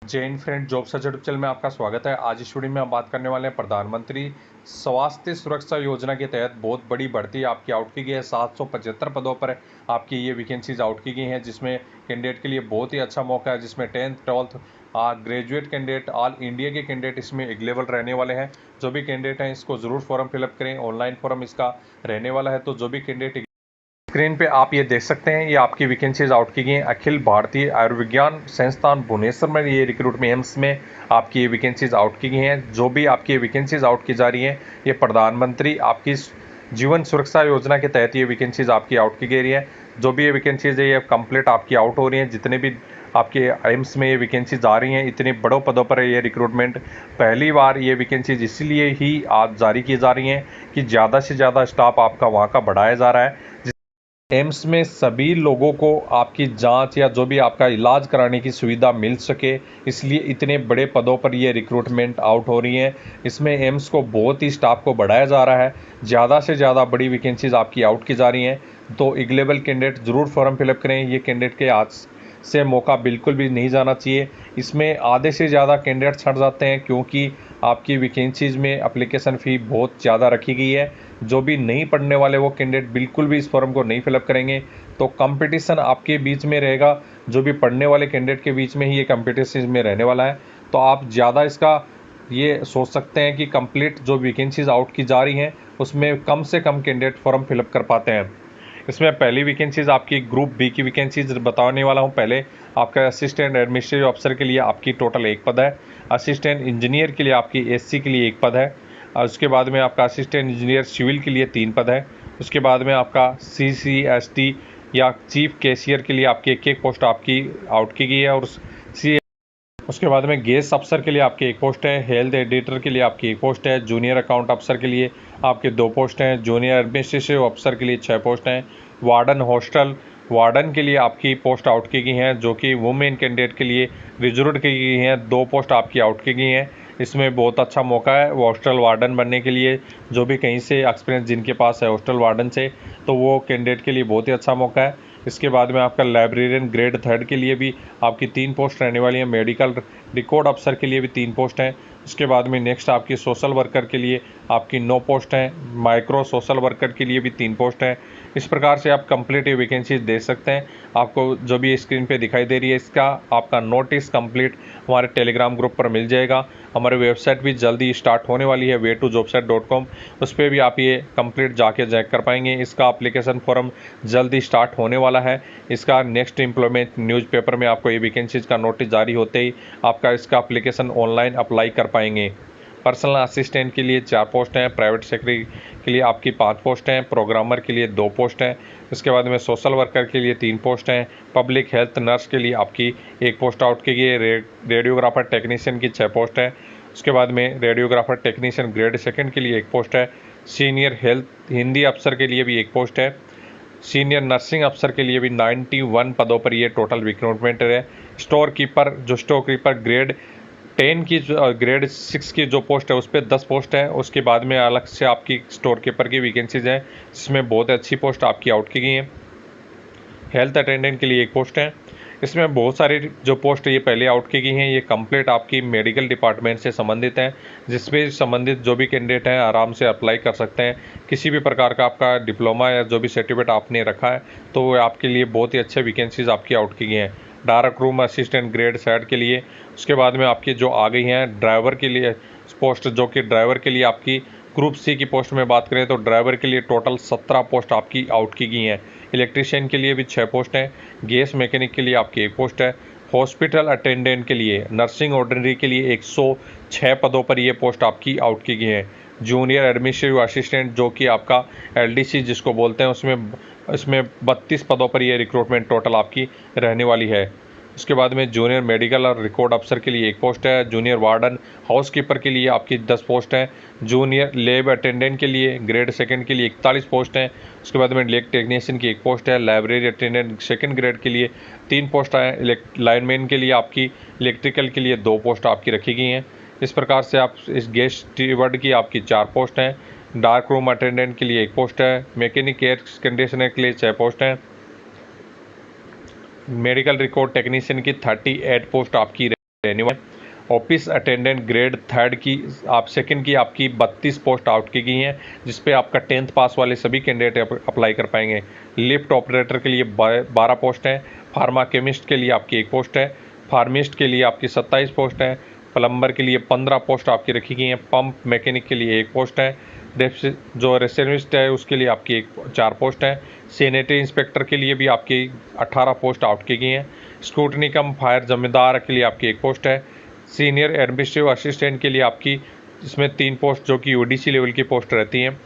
जय Hind friend, job search YouTube channel में आपका स्वागत है। आज इस वीडियो में हम बात करने वाले हैं प्रधानमंत्री स्वास्थ्य सुरक्षा योजना के तहत बहुत बड़ी भर्ती आपकी आउट की गई है। 775 पदों पर आपकी ये वैकेंसीज आउट की गई हैं, जिसमें कैंडिडेट के लिए बहुत ही अच्छा मौका है, जिसमें 10th 12th graduate candidate all India के कैंडिडेट इसमें अवेलेबल रहने वाले हैं। जो भी कैंडिडेट हैं इसको ज़रूर फॉर्म फिलअप करें, ऑनलाइन फॉर्म इसका रहने वाला है। तो जो भी कैंडिडेट स्क्रीन पे आप ये देख सकते हैं, ये आपकी वैकेंसीज आउट की गई हैं। अखिल भारतीय आयुर्विज्ञान संस्थान भुवनेश्वर में ये रिक्रूट में एम्स में आपकी ये वैकेंसीज आउट की गई हैं। जो भी आपकी वैकेंसीज आउट की जा रही हैं, ये प्रधानमंत्री आपकी जीवन सुरक्षा योजना के तहत ये वैकेंसीज आपकी आउट की गई है। जो भी ये वैकेंसीज है ये कंप्लीट आपकी आउट हो रही हैं। जितने भी आपके एम्स में ये वैकेंसीज आ रही हैं, इतने बड़ों पदों पर ये रिक्रूटमेंट पहली बार ये वैकेंसीज इसलिए ही आज जारी की जा रही हैं कि ज़्यादा से ज़्यादा स्टाफ आपका वहाँ का बढ़ाया जा रहा है। एम्स में सभी लोगों को आपकी जांच या जो भी आपका इलाज कराने की सुविधा मिल सके, इसलिए इतने बड़े पदों पर ये रिक्रूटमेंट आउट हो रही हैं। इसमें एम्स को बहुत ही स्टाफ को बढ़ाया जा रहा है। ज़्यादा से ज़्यादा बड़ी वैकेंसीज आपकी आउट की जा रही हैं। तो अवेलेबल कैंडिडेट ज़रूर फॉर्म फिलअप करें। ये कैंडिडेट के आज से मौका बिल्कुल भी नहीं जाना चाहिए। इसमें आधे से ज़्यादा कैंडिडेट छट जाते हैं क्योंकि आपकी वैकेंसीज़ में एप्लीकेशन फ़ी बहुत ज़्यादा रखी गई है। जो भी नहीं पढ़ने वाले वो कैंडिडेट बिल्कुल भी इस फॉर्म को नहीं फिलअप करेंगे, तो कंपटीशन आपके बीच में रहेगा। जो भी पढ़ने वाले कैंडिडेट के बीच में ही ये कंपटीशन में रहने वाला है। तो आप ज़्यादा इसका ये सोच सकते हैं कि कंप्लीट जो वैकेंसीज आउट की जा रही हैं उसमें कम से कम कैंडिडेट फॉर्म फिलअप कर पाते हैं। इसमें पहली वैकेंसीज आपकी ग्रुप बी की वैकेंसीज बताने वाला हूं। पहले आपका असिस्टेंट एडमिनिस्ट्रेटिव अफसर के लिए आपकी टोटल एक पद है। असिस्टेंट इंजीनियर के लिए आपकी एससी के लिए एक पद है। और उसके बाद में आपका असिस्टेंट इंजीनियर सिविल के लिए 3 पद है। उसके बाद में आपका CCST या चीफ कैशियर के लिए आपकी एक पोस्ट आपकी आउट की गई है। और उसके बाद में गेस्ट अफसर के लिए आपकी एक पोस्ट है। हेल्थ एडिटर के लिए आपकी एक पोस्ट है। जूनियर अकाउंट अफसर के लिए आपके 2 पोस्ट हैं। जूनियर एडमिनिस्ट्रेटिव अफसर के लिए 6 पोस्ट हैं। वार्डन हॉस्टल वार्डन के लिए आपकी पोस्ट आउट की गई हैं, जो कि वुमेन कैंडिडेट के लिए रिजर्व की गई हैं। 2 पोस्ट आपकी आउट की गई हैं। इसमें बहुत अच्छा मौका है हॉस्टल वार्डन बनने के लिए। जो भी कहीं से एक्सपीरियंस जिनके पास है हॉस्टल वार्डन से, तो वो कैंडिडेट के लिए बहुत ही अच्छा मौका है। इसके बाद में आपका लाइब्रेरियन ग्रेड 3 के लिए भी आपकी 3 पोस्ट रहने वाली हैं। मेडिकल रिकॉर्ड अफसर के लिए भी 3 पोस्ट हैं। उसके बाद में नेक्स्ट आपकी सोशल वर्कर के लिए आपकी 9 पोस्ट हैं। माइक्रो सोशल वर्कर के लिए भी 3 पोस्ट हैं। इस प्रकार से आप कंप्लीट ये वैकेंसीज दे सकते हैं। आपको जो भी स्क्रीन पे दिखाई दे रही है, इसका आपका नोटिस कंप्लीट हमारे टेलीग्राम ग्रुप पर मिल जाएगा। हमारी वेबसाइट भी जल्दी स्टार्ट होने वाली है way2jobsite.com। उस पर भी आप ये कंप्लीट जाके चेक कर पाएंगे। इसका एप्लीकेशन फॉर्म जल्दी स्टार्ट होने वाला है। इसका नेक्स्ट एम्प्लॉयमेंट न्यूज़पेपर में आपको ये वैकेंसीज का नोटिस जारी होते ही आपका इसका एप्लीकेशन ऑनलाइन अप्लाई कर पाएंगे। पर्सनल असिस्टेंट के लिए 4 पोस्ट हैं। प्राइवेट सेक्रेटरी के लिए आपकी 5 पोस्ट हैं। प्रोग्रामर के लिए 2 पोस्ट हैं। इसके बाद में सोशल वर्कर के लिए 3 पोस्ट हैं। पब्लिक हेल्थ नर्स के लिए आपकी 1 पोस्ट आउट की गई है। रेडियोग्राफर टेक्नीशियन की 6 पोस्ट है। उसके बाद में रेडियोग्राफर टेक्नीशियन ग्रेड 2 के लिए 1 पोस्ट है। सीनियर हेल्थ हिंदी अफसर के लिए भी 1 पोस्ट है। सीनियर नर्सिंग अफसर के लिए भी 91 पदों पर ये टोटल रिक्रूटमेंट है। स्टोर कीपर ग्रेड 10 की ग्रेड 6 की जो पोस्ट है उस पर 10 पोस्ट है। उसके बाद में अलग से आपकी स्टोर कीपर की वैकेंसीज हैं, जिसमें बहुत अच्छी पोस्ट आपकी आउट की गई हैं। हेल्थ अटेंडेंट के लिए 1 पोस्ट है। इसमें बहुत सारी जो पोस्ट ये पहले आउट की गई हैं, ये कंप्लीट आपकी मेडिकल डिपार्टमेंट से संबंधित हैं। जिसमें संबंधित जो भी कैंडिडेट हैं आराम से अप्लाई कर सकते हैं। किसी भी प्रकार का आपका डिप्लोमा या जो भी सर्टिफिकेट आपने रखा है, तो वो आपके लिए बहुत ही अच्छे वैकेंसीज आपकी आउट की गई हैं। डार्क रूम असिस्टेंट ग्रेड 7 के लिए। उसके बाद में आपकी जो आ गई हैं ड्राइवर के लिए पोस्ट, जो कि ड्राइवर के लिए आपकी ग्रुप सी की पोस्ट में बात करें तो ड्राइवर के लिए टोटल 17 पोस्ट आपकी आउट की गई हैं। इलेक्ट्रीशियन के लिए भी 6 पोस्ट हैं। गैस मैकेनिक के लिए आपकी 1 पोस्ट है। हॉस्पिटल अटेंडेंट के लिए नर्सिंग ऑर्डिनरी के लिए 106 पदों पर ये पोस्ट आपकी आउट की गई हैं। जूनियर एडमिनिस्ट्रेटिव असिस्टेंट जो कि आपका LDC जिसको बोलते हैं, इसमें 32 पदों पर ये रिक्रूटमेंट टोटल आपकी रहने वाली है। उसके बाद में जूनियर मेडिकल और रिकॉर्ड अफसर के लिए 1 पोस्ट है। जूनियर वार्डन हाउसकीपर के लिए आपकी 10 पोस्ट हैं। जूनियर लैब अटेंडेंट के लिए ग्रेड 2 के लिए 41 पोस्ट हैं। उसके बाद में लैब टेक्नीशियन की 1 पोस्ट है। लाइब्रेरी अटेंडेंट 2nd ग्रेड के लिए 3 पोस्ट हैं। लाइनमैन के लिए आपकी इलेक्ट्रिकल के लिए 2 पोस्ट आपकी रखी गई हैं। इस प्रकार से आप इस गेस्ट स्टीवर्ड की आपकी 4 पोस्ट हैं। डार्क रूम अटेंडेंट के लिए 1 पोस्ट है। मैकेनिक एयर कंडीशनर के लिए 6 पोस्ट हैं। मेडिकल रिकॉर्ड टेक्नीशियन की 38 पोस्ट आपकी रहने वाली। ऑफिस अटेंडेंट ग्रेड थर्ड की आप सेकंड की आपकी 32 पोस्ट आउट की गई हैं, जिस पे आपका 10th पास वाले सभी कैंडिडेट अप्लाई कर पाएंगे। लिफ्ट ऑपरेटर के लिए 12 पोस्ट हैं, फार्मा केमिस्ट के लिए आपकी 1 पोस्ट है, फार्मिस्ट के लिए आपकी 27 पोस्ट है, प्लम्बर के लिए 15 पोस्ट आपकी रखी गई हैं, पंप मैकेनिक के लिए 1 पोस्ट है, जो रिसेप्शनिस्ट है उसके लिए आपकी 4 पोस्ट है, सैनिटरी इंस्पेक्टर के लिए भी आपकी 18 पोस्ट आउट की गई हैं, स्क्रूटनी कम फायर जमींदार के लिए आपकी 1 पोस्ट है, सीनियर एडमिनिस्ट्रेटिव असिस्टेंट के लिए आपकी इसमें 3 पोस्ट जो कि ओडीसी लेवल की पोस्ट रहती हैं।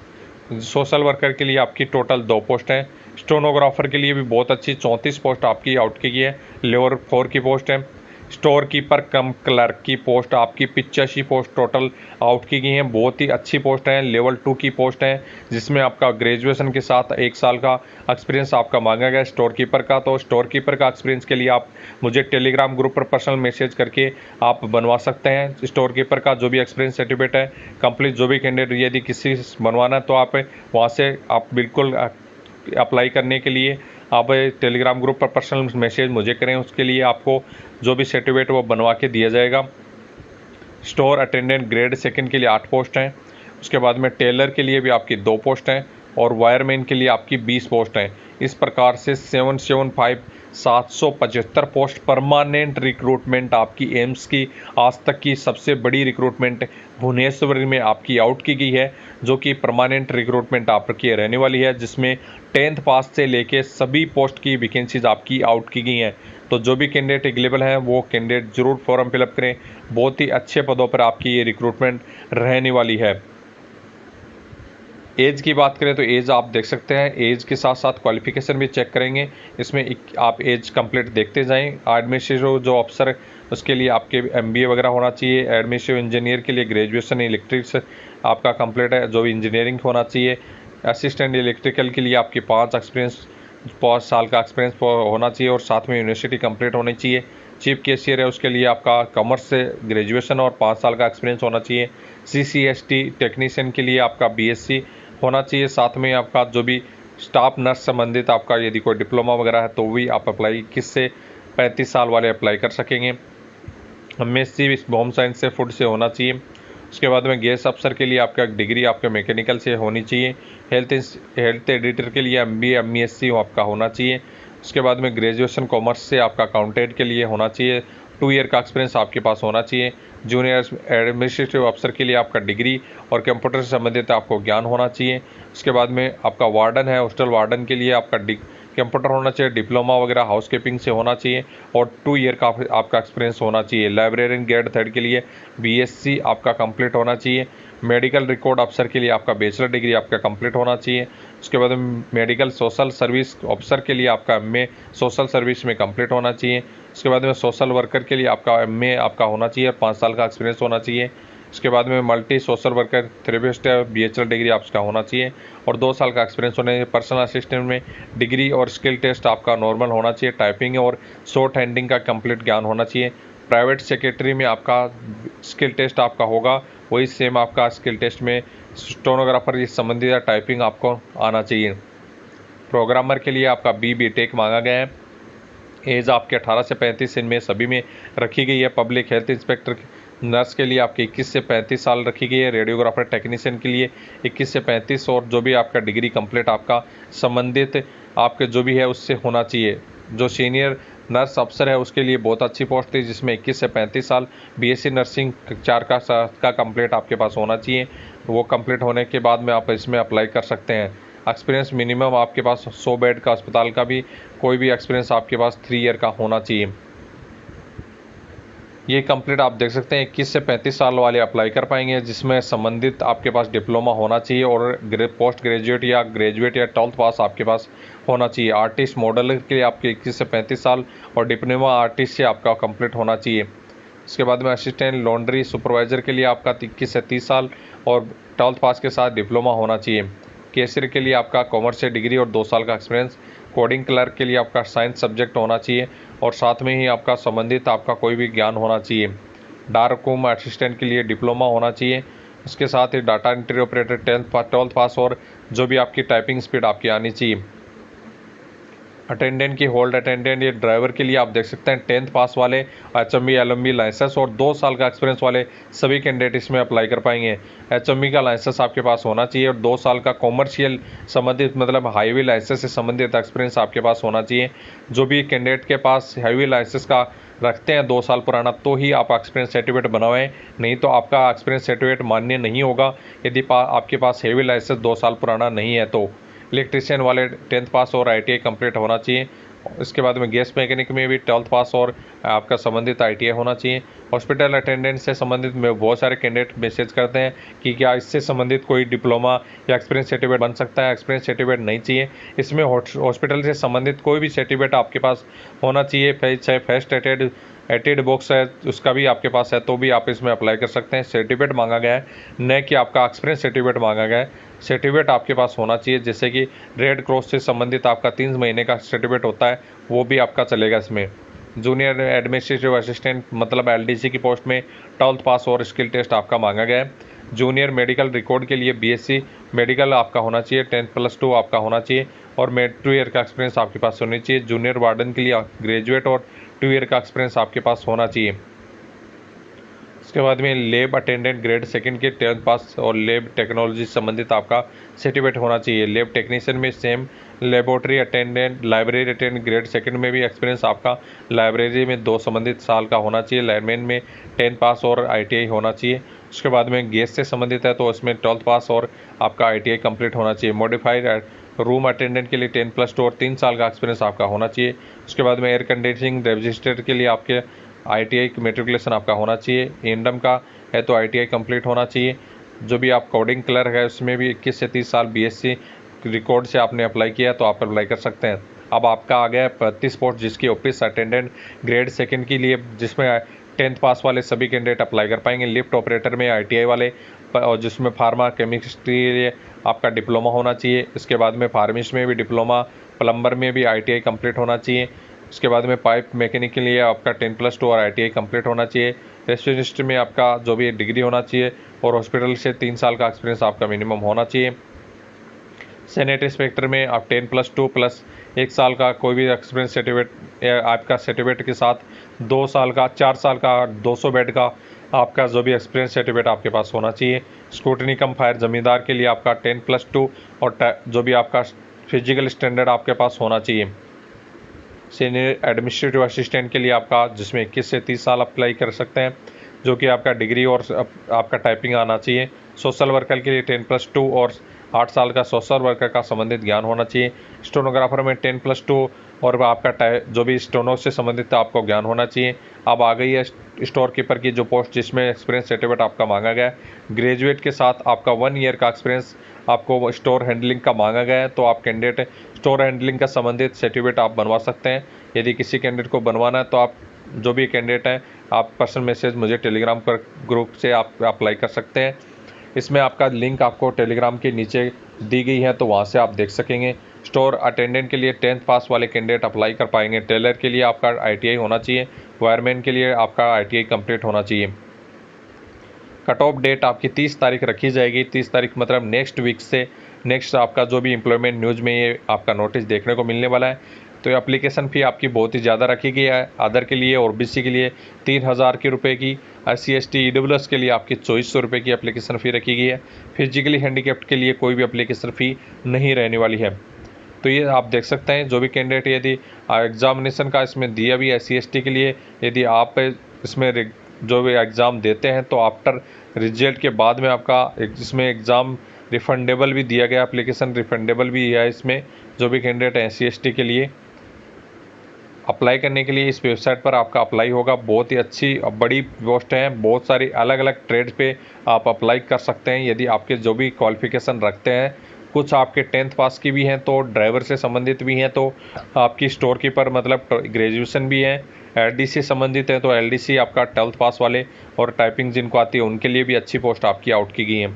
सोशल वर्कर के लिए आपकी टोटल 2 पोस्ट हैं। स्टेनोग्राफर के लिए भी बहुत अच्छी 34 पोस्ट आपकी आउट की गई है, लेवल 4 की पोस्ट है। स्टोर कीपर कम क्लर्क की पोस्ट आपकी 85 पोस्ट टोटल आउट की गई हैं, बहुत ही अच्छी पोस्ट है, लेवल 2 की पोस्ट है, जिसमें आपका ग्रेजुएशन के साथ 1 साल का एक्सपीरियंस आपका मांगा गया स्टोर कीपर का। तो स्टोर कीपर का एक्सपीरियंस के लिए आप मुझे टेलीग्राम ग्रुप पर पर्सनल मैसेज करके आप बनवा सकते हैं। स्टोर कीपर का जो भी एक्सपीरियंस सर्टिफिकेट है कंप्लीट, जो भी कैंडिडेट यदि किसी बनवाना है तो आप वहाँ से आप बिल्कुल अप्लाई करने के लिए आप टेलीग्राम ग्रुप पर पर्सनल मैसेज मुझे करें, उसके लिए आपको जो भी सर्टिफिकेट वो बनवा के दिया जाएगा। स्टोर अटेंडेंट ग्रेड सेकंड के लिए 8 पोस्ट हैं। उसके बाद में टेलर के लिए भी आपकी 2 पोस्ट हैं और वायरमैन के लिए आपकी 20 पोस्ट हैं। इस प्रकार से 775 पोस्ट परमानेंट रिक्रूटमेंट आपकी एम्स की आज तक की सबसे बड़ी रिक्रूटमेंट भुवनेश्वर में आपकी आउट की गई है, जो कि परमानेंट रिक्रूटमेंट आपकी रहने वाली है, जिसमें 10th पास से लेके सभी पोस्ट की वैकेंसीज आपकी आउट की गई हैं। तो जो भी कैंडिडेट एलिजिबल हैं वो कैंडिडेट जरूर फॉर्म फिलअप करें, बहुत ही अच्छे पदों पर आपकी ये रिक्रूटमेंट रहने वाली है। एज की बात करें तो एज आप देख सकते हैं, एज के साथ साथ क्वालिफिकेशन भी चेक करेंगे, इसमें आप एज कंप्लीट देखते जाएं। एडमिनिस्ट्रेटिव जो अफसर उसके लिए आपके MBA वगैरह होना चाहिए, एडमिनिस्ट्रेटिव इंजीनियर के लिए ग्रेजुएशन इलेक्ट्रिक्स आपका कंप्लीट है, जो इंजीनियरिंग होना चाहिए। असिस्टेंट इलेक्ट्रिकल के लिए आपकी 5 साल का एक्सपीरियंस होना चाहिए और साथ में यूनिवर्सिटी कंप्लीट होनी चाहिए। चीफ कैशियर है उसके लिए आपका कॉमर्स से ग्रेजुएशन और 5 साल का एक्सपीरियंस होना चाहिए। CCST टेक्नीशियन के लिए आपका BSc होना चाहिए, साथ में आपका जो भी स्टाफ नर्स संबंधित आपका यदि कोई डिप्लोमा वगैरह है तो भी आप अप्लाई 21 से 35 साल वाले अप्लाई कर सकेंगे। MSc होम साइंस से फूड से होना चाहिए। उसके बाद में गैस अफसर के लिए आपका डिग्री आपके मैकेनिकल से होनी चाहिए। हेल्थ एडिटर के लिए MBA MSc आपका होना चाहिए। उसके बाद में ग्रेजुएशन कॉमर्स से आपका अकाउंटेंट के लिए होना चाहिए, 2 ईयर का एक्सपीरियंस आपके पास होना चाहिए। जूनियर एडमिनिस्ट्रेटिव अफसर के लिए आपका डिग्री और कंप्यूटर से संबंधित आपको ज्ञान होना चाहिए। उसके बाद में आपका वार्डन है, हॉस्टल वार्डन के लिए आपका कंप्यूटर होना चाहिए, डिप्लोमा वगैरह हाउसकीपिंग से होना चाहिए और 2 ईयर का आपका एक्सपीरियंस होना चाहिए। लाइब्रेरियन ग्रेड थर्ड के लिए BSc आपका कंप्लीट होना चाहिए। मेडिकल रिकॉर्ड अफसर के लिए आपका बैचलर डिग्री आपका कंप्लीट होना चाहिए। उसके बाद मेडिकल सोशल सर्विस ऑफिसर के लिए आपका MA सोशल सर्विस में कंप्लीट होना चाहिए। उसके बाद में सोशल वर्कर के लिए आपका MA आपका होना चाहिए, 5 साल का एक्सपीरियंस होना चाहिए। उसके बाद में multi social worker therapist BHL degree आपका होना चाहिए और 2 साल का एक्सपीरियंस होना चाहिए। पर्सनल असिस्टेंट में डिग्री और स्किल टेस्ट आपका नॉर्मल होना चाहिए। टाइपिंग और शॉर्ट हैंडिंग का कंप्लीट ज्ञान होना चाहिए। प्राइवेट सेक्रेटरी में आपका स्किल टेस्ट आपका होगा, वही सेम आपका स्किल टेस्ट में स्टेनोग्राफर ये संबंधित टाइपिंग आपको आना चाहिए। प्रोग्रामर के लिए आपका BTech मांगा गया है। एज आपके 18 से 35 इनमें सभी में रखी गई है। पब्लिक हेल्थ इंस्पेक्टर नर्स के लिए आपके 21 से 35 साल रखी गई है। रेडियोग्राफर टेक्नीशियन के लिए 21 से 35 और जो भी आपका डिग्री कंप्लीट आपका संबंधित आपके जो भी है उससे होना चाहिए। जो सीनियर नर्स अफसर है उसके लिए बहुत अच्छी पोस्ट थी, जिसमें 21 से 35 साल BSc नर्सिंग 4 का कंप्लीट आपके पास होना चाहिए। वो कंप्लीट होने के बाद में आप इसमें अप्लाई कर सकते हैं। एक्सपीरियंस मिनिमम आपके पास 100 बेड का अस्पताल का भी कोई भी एक्सपीरियंस आपके पास 3 ईयर का होना चाहिए। ये कंप्लीट आप देख सकते हैं 21 से 35 साल वाले अप्लाई कर पाएंगे, जिसमें संबंधित आपके पास डिप्लोमा होना चाहिए और पोस्ट ग्रेजुएट या 12th पास आपके पास होना चाहिए। आर्टिस्ट मॉडल के लिए आपके 21 से 35 साल और डिप्लोमा आर्टिस्ट से आपका कंप्लीट होना चाहिए। इसके बाद में असिस्टेंट लॉन्ड्री सुपरवाइज़र के लिए आपका 21 से 30 साल और 12th पास के साथ डिप्लोमा होना चाहिए। कैशियर के लिए आपका कॉमर्स से डिग्री और 2 साल का एक्सपीरियंस। कोडिंग क्लर्क के लिए आपका साइंस सब्जेक्ट होना चाहिए और साथ में ही आपका संबंधित आपका कोई भी ज्ञान होना चाहिए। डार्क रूम असिस्टेंट के लिए डिप्लोमा होना चाहिए। उसके साथ ही डाटा एंट्री ऑपरेटर 12th पास और जो भी आपकी टाइपिंग स्पीड आपकी आनी चाहिए। अटेंडेंट की होल्ड अटेंडेंट ये ड्राइवर के लिए आप देख सकते हैं 10th पास वाले, HMB LMB लाइसेंस और 2 साल का एक्सपीरियंस वाले सभी कैंडिडेट इसमें अप्लाई कर पाएंगे। HMB का लाइसेंस आपके पास होना चाहिए और 2 साल का कॉमर्शियल संबंधित मतलब हाईवे लाइसेंस से संबंधित एक्सपीरियंस आपके पास होना चाहिए। जो भी कैंडिडेट के पास हाईवे लाइसेंस का रखते हैं 2 साल पुराना, तो ही आप एक्सपीरियंस सर्टिफिकेट बनवाएं, नहीं तो आपका एक्सपीरियंस सर्टिफिकेट मान्य नहीं होगा यदि आपके पास हेवी लाइसेंस 2 साल पुराना नहीं है। तो इलेक्ट्रीशियन वाले 10th पास और ITI कंप्लीट होना चाहिए। इसके बाद में गैस मैकेनिक में भी 12th पास और आपका संबंधित ITI होना चाहिए। हॉस्पिटल अटेंडेंट से संबंधित में बहुत सारे कैंडिडेट मैसेज करते हैं कि क्या इससे संबंधित कोई डिप्लोमा या एक्सपीरियंस सर्टिफिकेट बन सकता है। एक्सपीरियंस सर्टिफिकेट नहीं चाहिए, इसमें हॉस्पिटल से संबंधित कोई भी सर्टिफिकेट आपके पास होना चाहिए। चाहे फर्स्ट एटेड बॉक्स है उसका भी आपके पास है तो भी आप इसमें अप्लाई कर सकते हैं। सर्टिफिकेट मांगा गया है, न कि आपका एक्सपीरियंस सर्टिफिकेट मांगा गया है। सर्टिफिकेट आपके पास होना चाहिए, जैसे कि रेड क्रॉस से संबंधित आपका 3 महीने का सर्टिफिकेट होता है, वो भी आपका चलेगा इसमें। जूनियर एडमिनिस्ट्रेटिव असिस्टेंट मतलब LDC की पोस्ट में 12th पास और स्किल टेस्ट आपका मांगा गया है। जूनियर मेडिकल रिकॉर्ड के लिए BSc मेडिकल आपका होना चाहिए, 10+2 आपका होना चाहिए और 2 ईयर का एक्सपीरियंस आपके पास होनी चाहिए। जूनियर वार्डन के लिए ग्रेजुएट और 2 ईयर का एक्सपीरियंस आपके पास होना चाहिए। उसके बाद में लैब अटेंडेंट ग्रेड सेकंड के 10th पास और लैब टेक्नोलॉजी संबंधित आपका सर्टिफिकेट होना चाहिए। लैब टेक्नीशियन में same, laboratory attendant, library attendant grade second में भी एक्सपीरियंस आपका लाइब्रेरी में 2 संबंधित साल का होना चाहिए। लाइनमैन में 10 पास और ITI होना चाहिए। उसके बाद में गैस से संबंधित है तो उसमें 12th पास और आपका ITI कंप्लीट होना चाहिए। मॉडिफाइड रूम अटेंडेंट के लिए 10+2 और 3 साल का एक्सपीरियंस आपका होना चाहिए। उसके बाद में एयर कंडीशनिंग रजिस्ट्रेटर के लिए आपके ITI मेट्रिकुलेशन आपका होना चाहिए। एंडम का है तो ITI कंप्लीट होना चाहिए। जो भी आप कोडिंग क्लर्क है उसमें भी 21 से 30 साल BSc रिकॉर्ड से आपने अप्लाई किया तो आप अप्लाई कर सकते हैं। अब आपका आ गया 35 पोस्ट जिसकी ऑफिस अटेंडेंट ग्रेड सेकंड के लिए, जिसमें 10th पास वाले सभी कैंडिडेट अप्लाई कर पाएंगे। लिफ्ट ऑपरेटर में ITI वाले और जिसमें फार्मा केमिस्ट्री के लिए आपका डिप्लोमा होना चाहिए। इसके बाद में फार्मिस्ट में भी डिप्लोमा, प्लम्बर में भी ITI कंप्लीट होना चाहिए। उसके बाद में पाइप मैकेनिक के लिए आपका 10+2 और ITI कंप्लीट होना चाहिए। रेस्टोरेंट में आपका जो भी डिग्री होना चाहिए और हॉस्पिटल से 3 साल का एक्सपीरियंस आपका मिनिमम होना चाहिए। सेनेट इंस्पेक्टर में आप 10+2 प्लस 1 साल का कोई भी एक्सपीरियंस सर्टिफिकेट आपका सर्टिफिकेट के साथ 2 साल का, 4 साल का, 200 बेड का आपका जो भी एक्सपीरियंस सर्टिफिकेट आपके पास होना चाहिए। स्क्रूटनी कम फायर जमींदार के लिए आपका 10+2 और जो भी आपका फिजिकल स्टैंडर्ड आपके पास होना चाहिए। सीनियर एडमिनिस्ट्रेटिव असिस्टेंट के लिए आपका जिसमें 21 से 30 साल अप्लाई कर सकते हैं, जो कि आपका डिग्री और आपका टाइपिंग आना चाहिए। सोशल वर्कर के लिए 10+2 और 8 साल का सोशल वर्कर का संबंधित ज्ञान होना चाहिए। स्टेनोग्राफर में 10+2 और आपका जो भी स्टेनो से संबंधित आपको ज्ञान होना चाहिए। अब आ गई है स्टोर कीपर की जो पोस्ट जिसमें एक्सपीरियंस सर्टिफिकेट आपका मांगा गया है। ग्रेजुएट के साथ आपका 1 ईयर का एक्सपीरियंस आपको स्टोर हैंडलिंग का मांगा गया है, तो आप कैंडिडेट स्टोर हैंडलिंग का संबंधित सर्टिफिकेट आप बनवा सकते हैं। यदि किसी कैंडिडेट को बनवाना है तो आप जो भी कैंडिडेट हैं आप पर्सनल मैसेज मुझे टेलीग्राम पर ग्रुप से आप अप्लाई कर सकते हैं। इसमें आपका लिंक आपको टेलीग्राम के नीचे दी गई है तो वहाँ से आप देख सकेंगे। स्टोर अटेंडेंट के लिए 10th पास वाले कैंडिडेट अप्लाई कर पाएंगे। टेलर के लिए आपका ITI होना चाहिए। वायरमैन के लिए आपका ITI कंप्लीट होना चाहिए। कट ऑफ डेट आपकी 30 तारीख रखी जाएगी। 30 तारीख मतलब नेक्स्ट वीक से नेक्स्ट आपका जो भी एम्प्लॉयमेंट न्यूज़ में ये आपका नोटिस देखने को मिलने वाला है। तो एप्लीकेशन फ़ी आपकी बहुत ही ज़्यादा रखी गई है। अदर के लिए और BC के लिए 3000 के रुपये की, SC ST EWS के लिए आपकी 2400 रुपये की एप्लीकेशन फ़ी रखी गई है। फिजिकली हैंडीकैप्ड के लिए कोई भी एप्लीकेशन फ़ी नहीं रहने वाली है। तो ये आप देख सकते हैं जो भी कैंडिडेट यदि एग्जामिनेशन का इसमें दिया भी SC ST के लिए, यदि आप इसमें जो भी एग्ज़ाम देते हैं तो आफ्टर रिजल्ट के बाद में आपका इसमें एग्ज़ाम रिफंडेबल भी दिया गया, एप्लीकेशन रिफंडेबल भी है। इसमें जो भी कैंडिडेट हैं SC ST के लिए अप्लाई करने के लिए इस वेबसाइट पर आपका अप्लाई होगा। बहुत ही अच्छी और बड़ी पोस्ट है, बहुत सारी अलग अलग ट्रेड पे आप अप्लाई कर सकते हैं यदि आपके जो भी क्वालिफिकेशन रखते हैं। कुछ आपके 10th पास की भी हैं तो ड्राइवर से संबंधित भी हैं, तो आपकी स्टोर कीपर मतलब ग्रेजुएशन भी है। LDC संबंधित है तो LDC आपका 12th पास वाले और टाइपिंग जिनको आती है उनके लिए भी अच्छी पोस्ट आपकी आउट की गई है।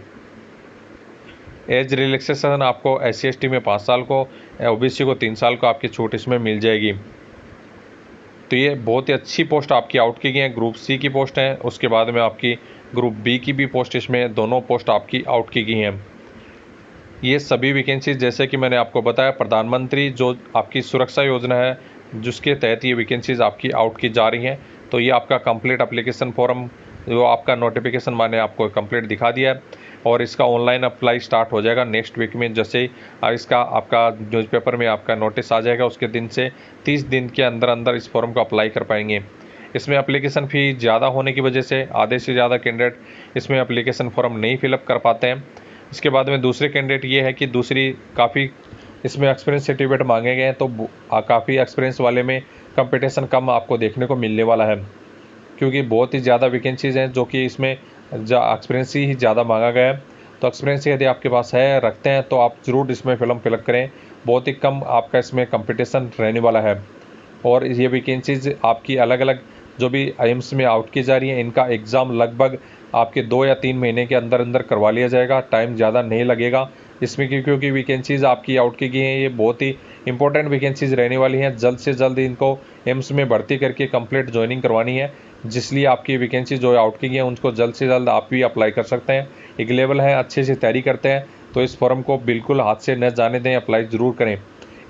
एज रिलैक्सेशन आपको SC ST में 5 साल को, OBC को 3 साल को आपकी छूट इसमें मिल जाएगी। तो ये बहुत ही अच्छी पोस्ट आपकी आउट की गई है। ग्रुप C की पोस्ट है, उसके बाद में आपकी ग्रुप B की भी पोस्ट, इसमें दोनों पोस्ट आपकी आउट की गई हैं। ये सभी वैकेंसीज जैसे कि मैंने आपको बताया प्रधानमंत्री जो आपकी सुरक्षा योजना है जिसके तहत ये वैकेंसीज आपकी आउट की जा रही हैं। तो ये आपका कंप्लीट एप्लीकेशन फॉर्म जो आपका नोटिफिकेशन मैंने आपको कंप्लीट दिखा दिया है और इसका ऑनलाइन अप्लाई स्टार्ट हो जाएगा नेक्स्ट वीक में। जैसे ही इसका आपका न्यूज़पेपर में आपका नोटिस आ जाएगा उसके दिन से 30 दिन के अंदर अंदर इस फॉर्म को अप्लाई कर पाएंगे। इसमें एप्लीकेशन फ़ी ज़्यादा होने की वजह से आधे से ज़्यादा कैंडिडेट इसमें एप्लीकेशन फॉर्म नहीं फिलअप कर पाते हैं। इसके बाद में दूसरे कैंडिडेट ये है कि दूसरी काफ़ी इसमें एक्सपीरियंस सर्टिफिकेट मांगे गए हैं तो काफ़ी एक्सपीरियंस वाले में कंपटीशन कम आपको देखने को मिलने वाला है, क्योंकि बहुत ही ज़्यादा वैकेंसीज़ हैं जो कि इसमें एक्सपीरियंस ही ज़्यादा मांगा गया है। तो एक्सपीरियंस यदि आपके पास है रखते हैं तो आप ज़रूर इसमें फिल्म फिलअप करें, बहुत ही कम आपका इसमें कंपटीशन रहने वाला है। और ये वैकेंसीज़ आपकी अलग अलग जो भी एम्स में आउट की जा रही हैं इनका एग्ज़ाम लगभग आपके 2 या 3 महीने के अंदर अंदर करवा लिया जाएगा, टाइम ज़्यादा नहीं लगेगा इसमें क्योंकि वैकेंसीज़ आपकी आउट की गई हैं ये बहुत ही इंपॉर्टेंट वैकेंसीज़ रहने वाली हैं। जल्द से जल्द इनको एम्स में भर्ती करके कंप्लीट ज्वाइनिंग करवानी है, जिसलिए आपकी वैकेंसी जो आउट की गई हैं उनको जल्द से जल्द आप भी अप्लाई कर सकते हैं। एक लेवल है, अच्छे से तैयारी करते हैं तो इस फॉर्म को बिल्कुल हाथ से न जाने दें, अप्लाई ज़रूर करें।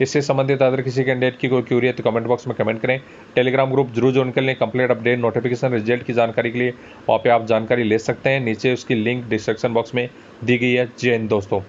इससे संबंधित अगर किसी कैंडिडेट की कोई क्यूरी है तो कमेंट बॉक्स में कमेंट करें। टेलीग्राम ग्रुप जरूर ज्वाइन कर लें। कंप्लीट अपडेट नोटिफिकेशन रिजल्ट की जानकारी के लिए वहाँ पे आप जानकारी ले सकते हैं। नीचे उसकी लिंक डिस्क्रिप्शन बॉक्स में दी गई है। जय हिंद दोस्तों।